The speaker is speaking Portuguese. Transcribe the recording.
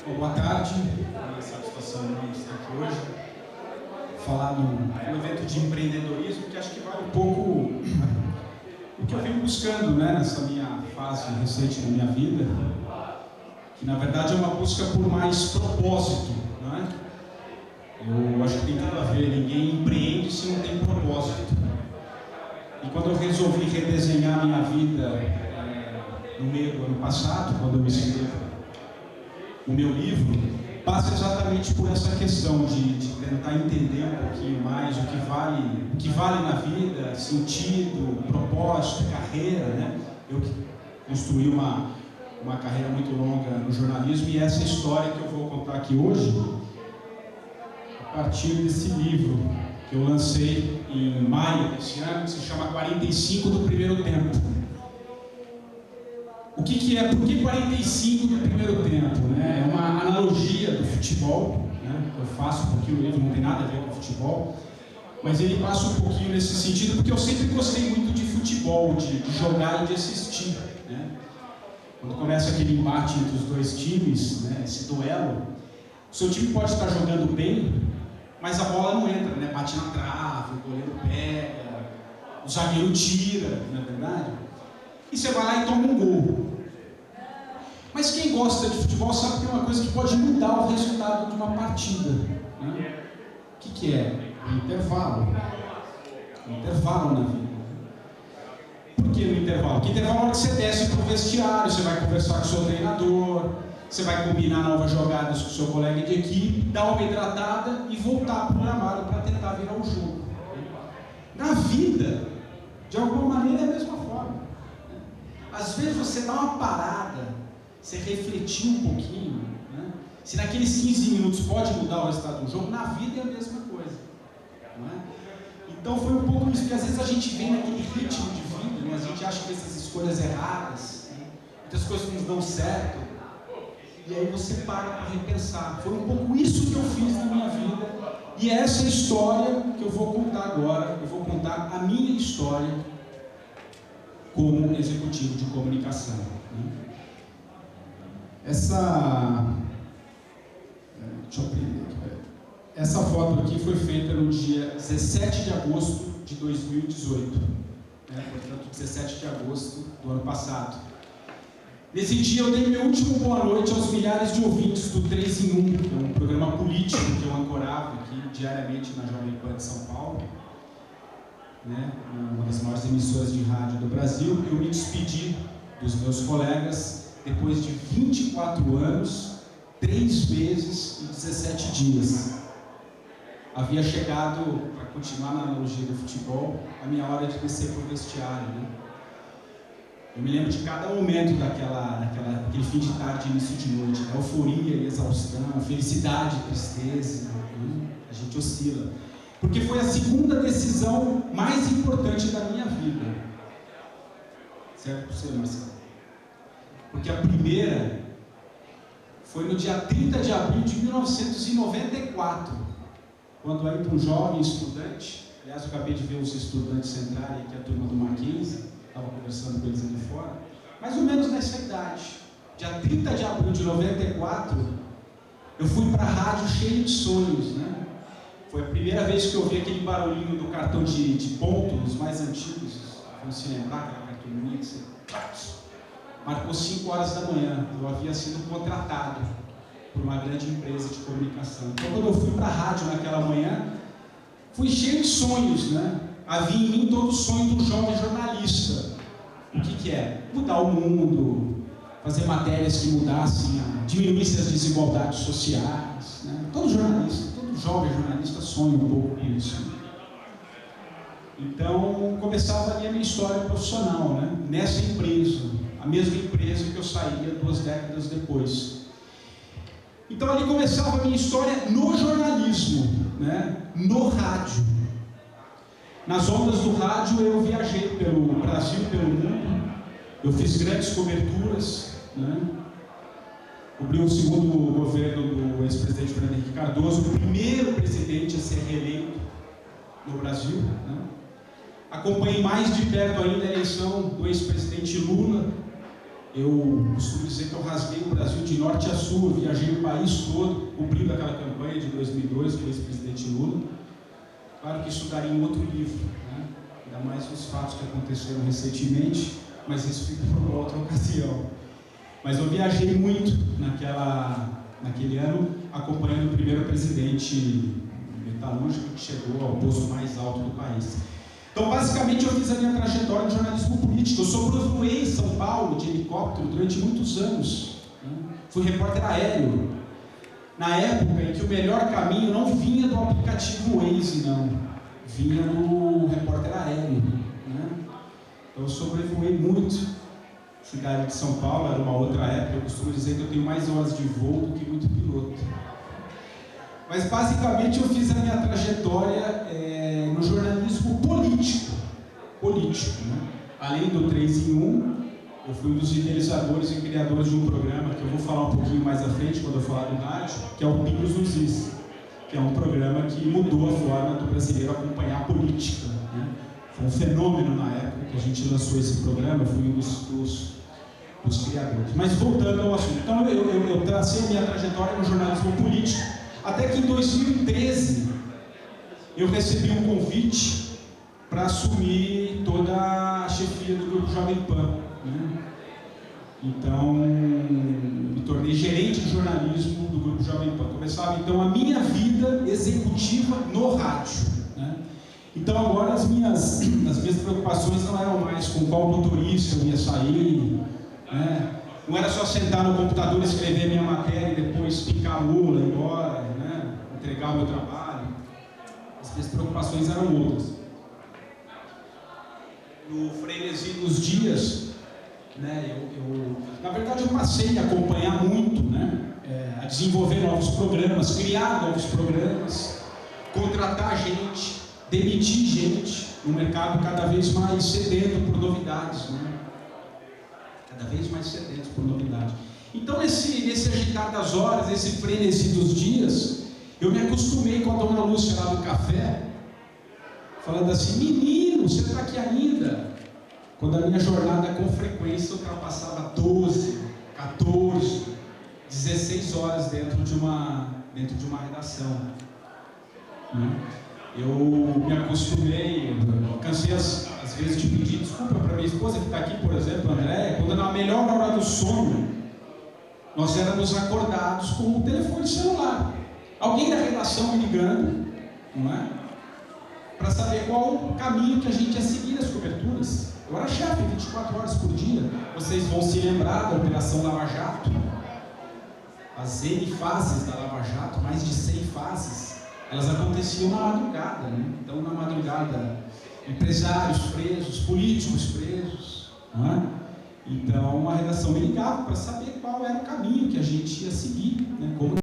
Bom, boa tarde, é uma satisfação enorme estar aqui hoje, falar no evento de empreendedorismo, que acho que vai um pouco o que eu venho buscando, né, nessa minha fase recente da minha vida, que na verdade é uma busca por mais propósito, não é? Eu acho que tem tudo a ver, ninguém empreende se não tem propósito. E quando eu resolvi redesenhar minha vida no meio do ano passado, quando eu escrevo o meu livro, passa exatamente por essa questão de tentar entender um pouquinho mais o que vale na vida, sentido, propósito, carreira, né? Eu construí uma carreira muito longa no jornalismo, e essa história que eu vou contar aqui hoje, a partir desse livro que eu lancei em maio desse ano, que se chama 45 do Primeiro Tempo. O que é? Por que 45 do primeiro tempo? Né? É uma analogia do futebol, né? Eu faço porque o livro não tem nada a ver com futebol, mas ele passa um pouquinho nesse sentido, porque eu sempre gostei muito de futebol, de jogar e de assistir. Né? Quando começa aquele embate entre os dois times, né? Esse duelo, o seu time pode estar jogando bem, mas a bola não entra, né? Bate na trave, o goleiro pega, o zagueiro tira, não é verdade? E você vai lá e toma um gol. Mas quem gosta de futebol sabe que é uma coisa que pode mudar o resultado de uma partida. Né? O que é? O intervalo. O intervalo na vida. Por que no intervalo? Porque intervalo é hora que você desce para o vestiário, você vai conversar com o seu treinador, você vai combinar novas jogadas com o seu colega de equipe, dar uma hidratada e voltar para o gramado para tentar virar o jogo. Na vida, de alguma maneira, é a mesma forma. Às vezes você dá uma parada, você refletir um pouquinho, né? Se naqueles 15 minutos pode mudar o resultado do jogo, na vida é a mesma coisa, não é? Então foi um pouco isso, porque às vezes a gente vem naquele ritmo de vida, né? A gente acha que essas escolhas erradas, né? Muitas coisas não dão certo, e aí você para para repensar. Foi um pouco isso que eu fiz na minha vida, e é essa história que eu vou contar agora. Eu vou contar a minha história como executivo de comunicação, né? Essa foto aqui foi feita no dia 17 de agosto de 2018, né? Portanto, 17 de agosto do ano passado. Nesse dia eu dei meu último boa noite aos milhares de ouvintes do 3 em 1, que é um programa político que eu ancorava aqui diariamente na Jovem Pan de São Paulo, né? Uma das maiores emissoras de rádio do Brasil. Eu me despedi dos meus colegas depois de 24 anos, 3 meses e 17 dias. Havia chegado, para continuar na analogia do futebol, a minha hora de descer para o vestiário, né? Eu me lembro de cada momento daquele fim de tarde, início de noite, né? Euforia e exaustão, felicidade e tristeza, né? A gente oscila. Porque foi a segunda decisão mais importante da minha vida. Certo para você, Marcelo? Porque a primeira foi no dia 30 de abril de 1994, quando ainda um jovem estudante, aliás, eu acabei de ver os estudantes entrarem aqui, a turma do Mackenzie, estava conversando com eles ali fora, mais ou menos nessa idade, dia 30 de abril de 94, eu fui para a rádio cheio de sonhos, né? Foi a primeira vez que eu ouvi aquele barulhinho do cartão de ponto, os mais antigos, vamos se lembrar, aquela cartolina que você... Marcou 5 horas da manhã, eu havia sido contratado por uma grande empresa de comunicação. Então, quando eu fui para a rádio naquela manhã, fui cheio de sonhos, né? Havia em mim todo o sonho do jovem jornalista. O que é? Mudar o mundo, fazer matérias que mudassem, diminuíssem as desigualdades sociais, né? Todo jornalista, todo jovem jornalista sonha um pouco com isso. Então, começava ali a minha história profissional, né? Nessa empresa. A mesma empresa que eu saía 2 décadas depois. Então ali começava a minha história no jornalismo, né? No rádio. Nas ondas do rádio eu viajei pelo Brasil, pelo mundo. Eu fiz grandes coberturas, né? Cobri o segundo governo do ex-presidente Fernando Henrique Cardoso, o primeiro presidente a ser reeleito no Brasil, né? Acompanhei mais de perto ainda a eleição do ex-presidente Lula, Eu costumo dizer que eu rasguei o Brasil de norte a sul, eu viajei o país todo, cumprindo aquela campanha de 2002 do ex-presidente Lula. Claro que isso daria um outro livro, né? Ainda mais os fatos que aconteceram recentemente, mas isso fica por uma outra ocasião. Mas eu viajei muito naquele ano, acompanhando o primeiro presidente metalúrgico que chegou ao posto mais alto do país. Então, basicamente, eu fiz a minha trajetória de jornalismo político. Eu sobrevoei em São Paulo de helicóptero durante muitos anos, né? Fui repórter aéreo. Na época em que o melhor caminho não vinha do aplicativo Waze, não. Vinha do repórter aéreo, né? Então, eu sobrevoei muito a cidade de São Paulo, era uma outra época. Eu costumo dizer que eu tenho mais horas de voo do que muito piloto. Mas, basicamente, eu fiz a minha trajetória no jornalismo político, né? Além do 3 em 1, eu fui um dos idealizadores e criadores de um programa que eu vou falar um pouquinho mais à frente, quando eu falar do rádio, que é o Pingos nos Is, que é um programa que mudou a forma do brasileiro acompanhar a política, né? Foi um fenômeno na época que a gente lançou esse programa, eu fui um dos criadores. Mas, voltando ao assunto, então eu tracei a minha trajetória no jornalismo político, até que em 2013 eu recebi um convite para assumir toda a chefia do Grupo Jovem Pan, né? Então, me tornei gerente de jornalismo do Grupo Jovem Pan. Começava então a minha vida executiva no rádio, né? Então agora as minhas preocupações não eram mais com qual motorista eu ia sair, né? Não era só sentar no computador, escrever minha matéria e depois picar a mula, ir embora, né? Entregar o meu trabalho. As minhas preocupações eram outras. No frenesi dos dias, né, na verdade eu passei a acompanhar muito, né, a desenvolver novos programas, criar novos programas, contratar gente, demitir gente, no mercado cada vez mais sedento por novidades, né? Cada vez mais sedento por novidades. Então, nesse agitar das horas, nesse frenesi dos dias, eu me acostumei com a dona Lúcia lá do café, falando assim: menino, você está aqui ainda? Quando a minha jornada com frequência ultrapassava 12, 14, 16 horas dentro de uma redação, né? Eu me acostumei, cansei às vezes de pedir desculpa para minha esposa que está aqui, por exemplo, Andréia, quando na melhor hora do sono, nós éramos acordados com o telefone celular. Alguém da redação me ligando, não é? Para saber qual o caminho que a gente ia seguir nas coberturas. Eu era chefe 24 horas por dia. Vocês vão se lembrar da Operação Lava Jato, as N fases da Lava Jato, mais de 100 fases. Elas aconteciam na madrugada, né? Então, na madrugada, empresários presos, políticos presos, não é? Então, a redação me ligava para saber qual era o caminho que a gente ia seguir, né? Como